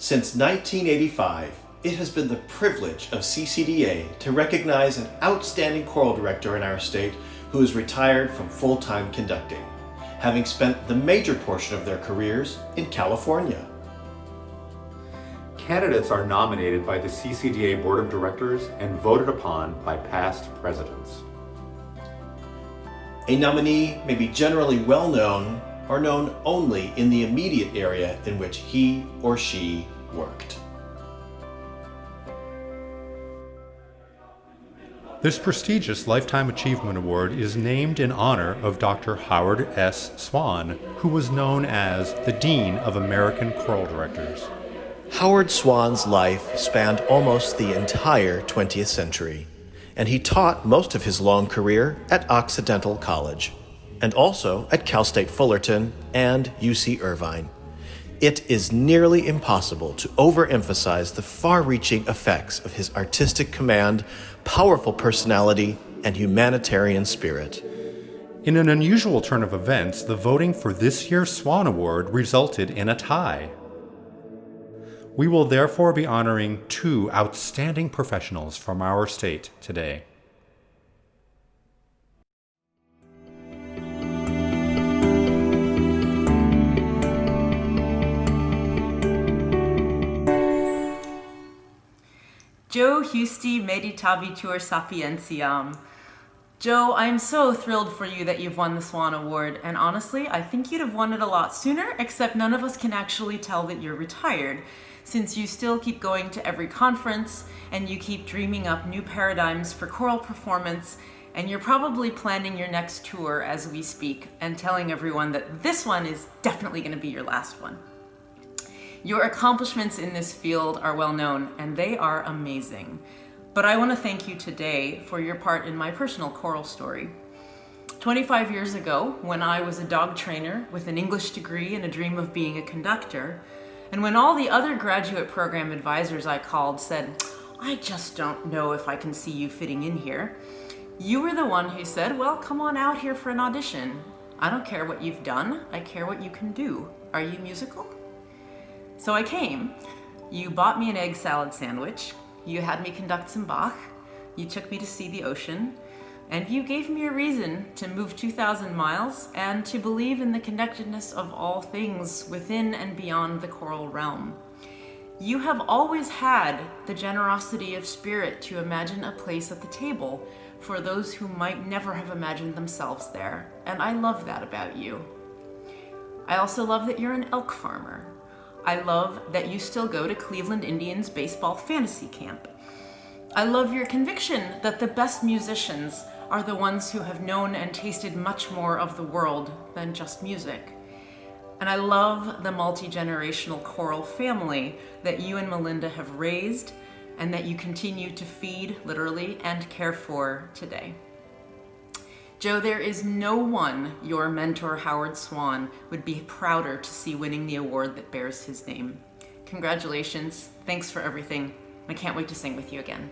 Since 1985, it has been the privilege of CCDA to recognize an outstanding choral director in our state who is retired from full-time conducting, having spent the major portion of their careers in California. Candidates are nominated by the CCDA Board of Directors and voted upon by past presidents. A nominee may be generally well known or known only in the immediate area in which he or she worked. This prestigious Lifetime Achievement Award is named in honor of Dr. Howard S. Swan, who was known as the Dean of American Choral Directors. Howard Swan's life spanned almost the entire 20th century, and he taught most of his long career at Occidental College, and also at Cal State Fullerton and UC Irvine. It is nearly impossible to overemphasize the far-reaching effects of his artistic command, powerful personality, and humanitarian spirit. In an unusual turn of events, the voting for this year's Swan Award resulted in a tie. We will therefore be honoring two outstanding professionals from our state today. Joe Hughesty Meditavitur Sapientiam. Joe, I'm so thrilled for you that you've won the Swan Award, and honestly, I think you'd have won it a lot sooner, except none of us can actually tell that you're retired, since you still keep going to every conference, and you keep dreaming up new paradigms for choral performance, and you're probably planning your next tour as we speak, and telling everyone that this one is definitely going to be your last one. Your accomplishments in this field are well known, and they are amazing. But I want to thank you today for your part in my personal choral story. 25 years ago, when I was a dog trainer with an English degree and a dream of being a conductor, and when all the other graduate program advisors I called said, "I just don't know if I can see you fitting in here," you were the one who said, "Well, come on out here for an audition. I don't care what you've done, I care what you can do. Are you musical?" So I came. You bought me an egg salad sandwich, you had me conduct some Bach, you took me to see the ocean, and you gave me a reason to move 2,000 miles and to believe in the connectedness of all things within and beyond the choral realm. You have always had the generosity of spirit to imagine a place at the table for those who might never have imagined themselves there, and I love that about you. I also love that you're an elk farmer. I love that you still go to Cleveland Indians baseball fantasy camp. I love your conviction that the best musicians are the ones who have known and tasted much more of the world than just music. And I love the multi-generational choral family that you and Melinda have raised and that you continue to feed, literally, and care for today. Joe, there is no one your mentor Howard Swan would be prouder to see winning the award that bears his name. Congratulations, thanks for everything. I can't wait to sing with you again.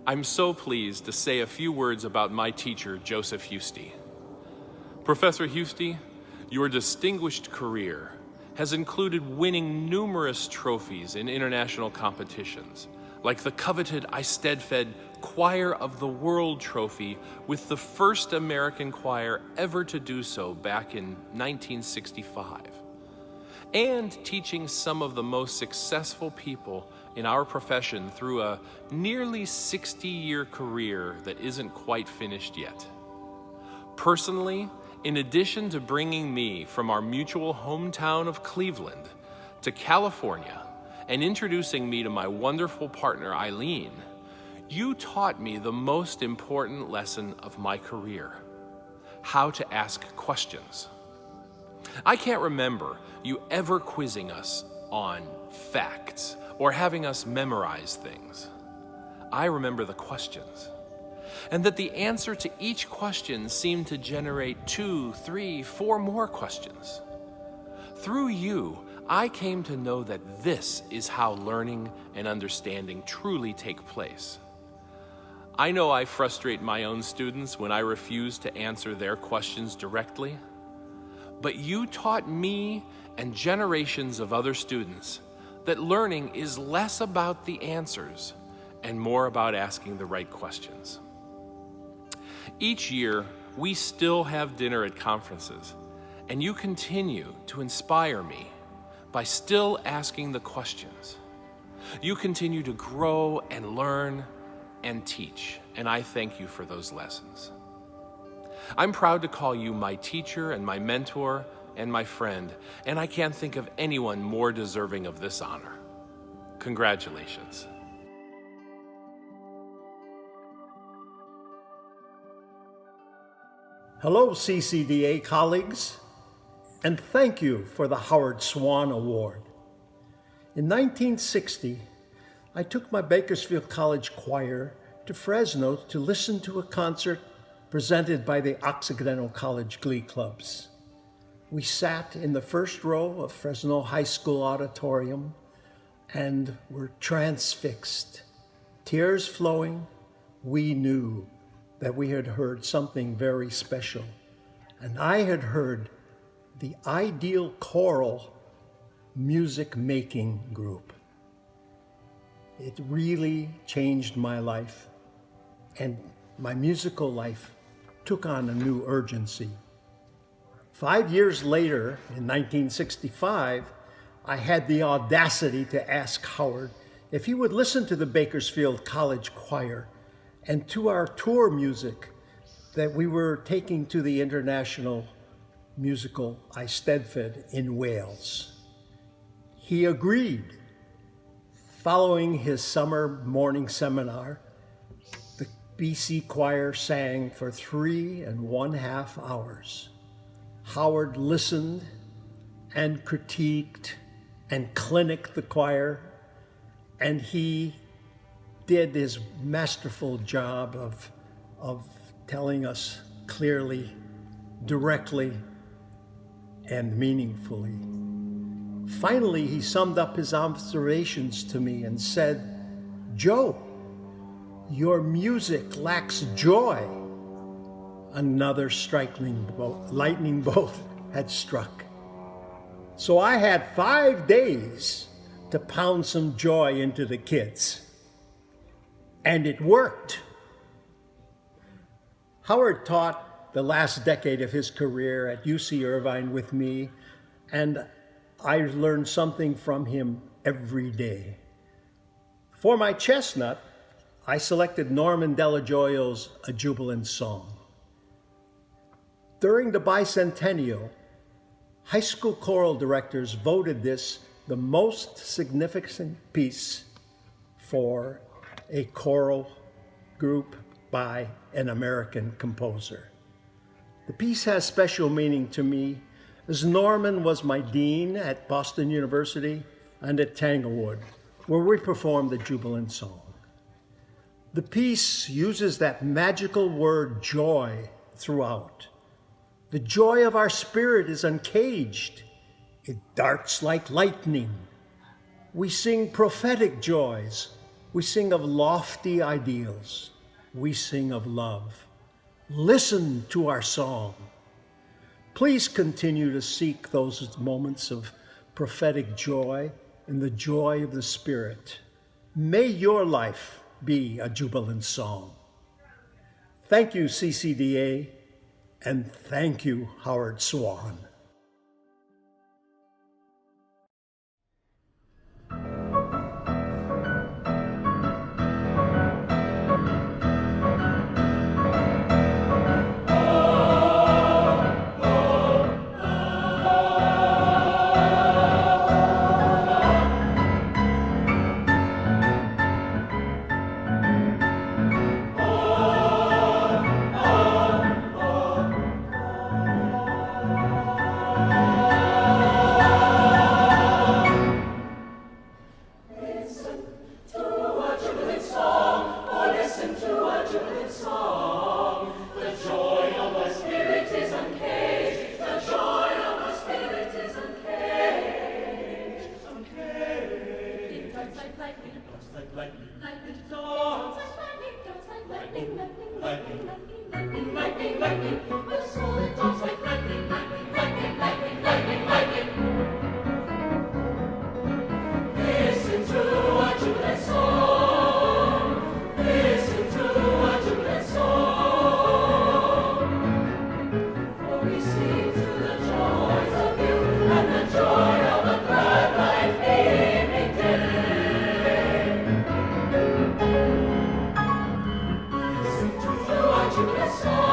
I'm so pleased to say a few words about my teacher, Joseph Hughesty. Professor Hughesty, your distinguished career has included winning numerous trophies in international competitions, like the coveted Eisteddfod Choir of the World Trophy with the first American choir ever to do so back in 1965, and teaching some of the most successful people in our profession through a nearly 60-year career that isn't quite finished yet. Personally, in addition to bringing me from our mutual hometown of Cleveland to California and introducing me to my wonderful partner, Eileen, you taught me the most important lesson of my career: how to ask questions. I can't remember you ever quizzing us on facts or having us memorize things. I remember the questions, and that the answer to each question seemed to generate 2, 3, 4 more questions. Through you, I came to know that this is how learning and understanding truly take place. I know I frustrate my own students when I refuse to answer their questions directly, but you taught me and generations of other students that learning is less about the answers and more about asking the right questions. Each year, we still have dinner at conferences, and you continue to inspire me by still asking the questions. You continue to grow and learn and teach, and I thank you for those lessons. I'm proud to call you my teacher and my mentor and my friend, and I can't think of anyone more deserving of this honor. Congratulations. Hello, CCDA colleagues, and thank you for the Howard Swan Award. In 1960, I took my Bakersfield College choir to Fresno to listen to a concert presented by the Occidental College Glee Clubs. We sat in the first row of Fresno High School auditorium and were transfixed. Tears flowing, we knew that we had heard something very special. And I had heard the Ideal Choral music making group. It really changed my life, and my musical life took on a new urgency. 5 years later, in 1965, I had the audacity to ask Howard if he would listen to the Bakersfield College Choir and to our tour music that we were taking to the international musical Eisteddfod in Wales. He agreed. Following his summer morning seminar, the BC Choir sang for 3.5 hours. Howard listened and critiqued and clinicked the choir, and he did his masterful job of telling us clearly, directly, and meaningfully. Finally, he summed up his observations to me and said, "Joe, your music lacks joy." Another lightning bolt had struck. So I had 5 days to pound some joy into the kids. And it worked. Howard taught the last decade of his career at UC Irvine with me, and I learned something from him every day. For my chestnut, I selected Norman Delagioio's A Jubilant Song. During the bicentennial, high school choral directors voted this the most significant piece for a choral group by an American composer. The piece has special meaning to me, as Norman was my dean at Boston University and at Tanglewood, where we performed the Jubilant Song. The piece uses that magical word joy throughout. The joy of our spirit is uncaged. It darts like lightning. We sing prophetic joys. We sing of lofty ideals. We sing of love. Listen to our song. Please continue to seek those moments of prophetic joy and the joy of the Spirit. May your life be a jubilant song. Thank you, CCDA, and thank you, Howard Swan. Lightning, lightning, lightning, lightning, lightning, Jubilee song.